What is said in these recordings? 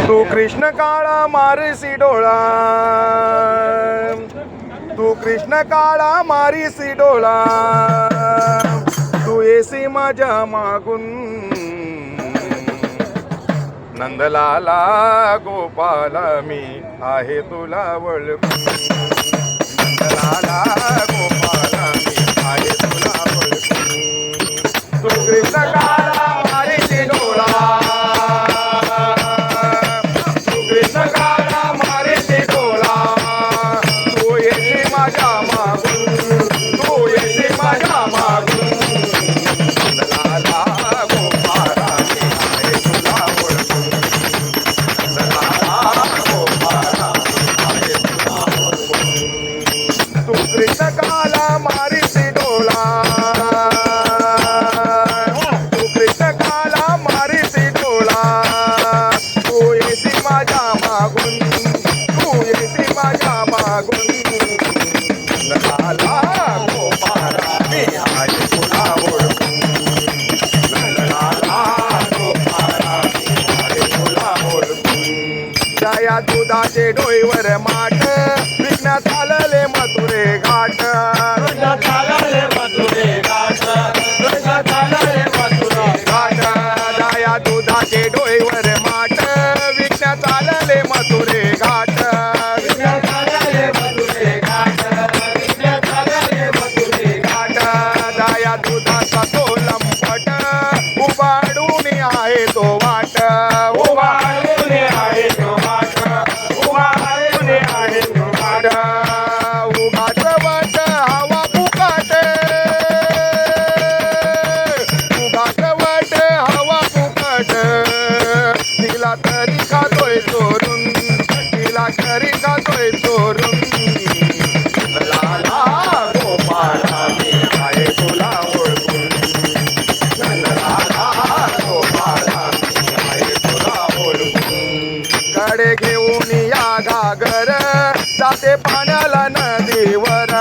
तू कृष्ण काळा मारीसी डोळा, तू कृष्ण काळा मारीसी डोळा, तू येसी माझ्या मागून नंदलाला गोपाला मी आहे तुला वळखून, नंदलाला गोपाला मी आहे तुला वळखून. तू कृष्ण काळा मारीसी डोळा, तू कृष्ण काळा मारीसी डोळा, तू येशी माझ्या मागून, तू येशी माझ्या मागून, नंदलाला गोपाला मी आहे तुला वळखून, नंदलाला गोपाला मी आहे तुला वळखून. तू कृष्ण काळा मारीसी डोळा, तू कृष्ण काळा मारीसी डोळा, तू येशी माझ्या मागून, तू येशी माझ्या मागून, नंदलाला गोपाला मी आहे तुला ओळखून, नंदलाला गोपाला मी आहे तुला ओळखून. जया दुधाचे डोईवर माठ, विघ्नात आलेले मथुरे घाट, तुझ्या चालले मथुरे घाट, तुझ्या चालले मथुरे घाट. जया दुधाचे डोईवर माठ, विघ्नात आलेले मथुरे घाट, तुझ्या चालले मथुरे घाट, तुझ्या चालले मथुरे घाट. जया दुधाचा तो लंपट, उभाडून आहे तो वाट, उभारून आहे तो वाट, उभारून आहे तो वाट. उभाच वाट हवा फुकट, उभाच वाट हवा फुकट, तिला तरी खातोय चोरून, तिला तरी खातोय चोरून, नंदलाला गोपाला मी आहे तुला ओळखून, नंदलाला गोपाला मी आहे तुला ओळखून. कडे घेऊन या घागर, जाते पाण्याला नदीवर,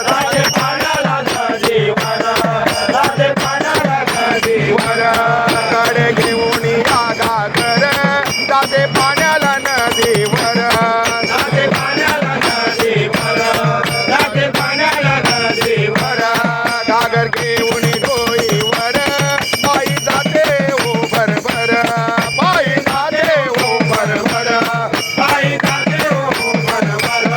राजे पाण्याला नदीवर, राजे पाण्याला नदीवर. कडे घेऊन या घागर, जाते पाण्याला नदीवर, राजे पाण्याला नदीवर, राजे पाण्याला नदीवर. घागर घेऊन डोईवर, पायी जाते ओ भरभर, पायी जाते ओ भरभर, पायी जाते हो भरभर.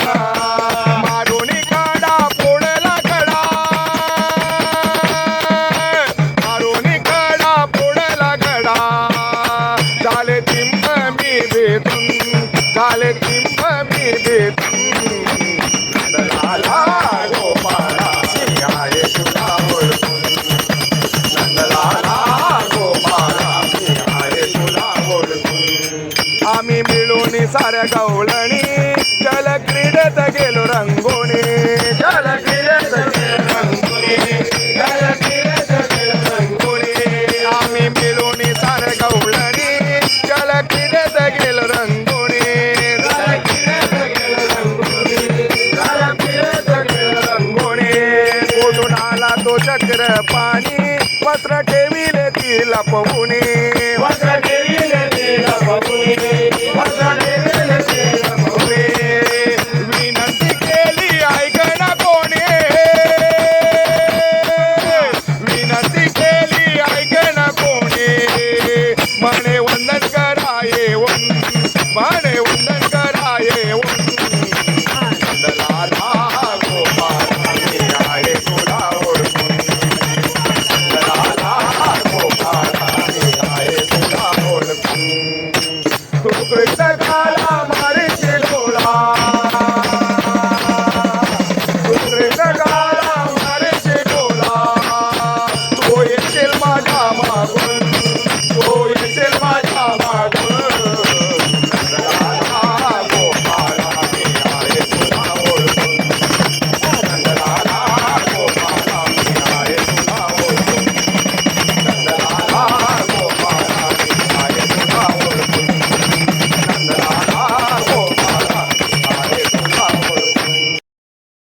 मारून कडा फोडला कडा, मारून कडा फोडला कडा, झाले तिंब मी भेटून, झाले तिंब मी भेटून, नंदलाला गोपाला मी आहे तुला ओळखून, नंदलाला गोपाला मी आहे तुला ओळखून. आम्ही मिळून साऱ्या गवळणी, जल क्रीडेत गेलो रंगोणी, जल क्रीडेत गेलो रंगोणी, जल क्रीडेत गेलो रंगोणी. आम्ही मिळून साऱ्या गवळणी, जल क्रीडेत गेलो रंगोणी, जल क्रीडेत गेलो रंगोणी, जल क्रीडेत गेलो रंगोणी. कुठून आला तो चक्र पाणी, वस्त्र ठेविले ती लपवूनी, वस्त्र ठेविले ते लपवून, वस्त्र ठेविले ते लपवून. विनंती केली ऐकणा कोणी, विनंती केली ऐकणा कोणी, म्हणे वंदन करा येऊन, म्हणे वंदन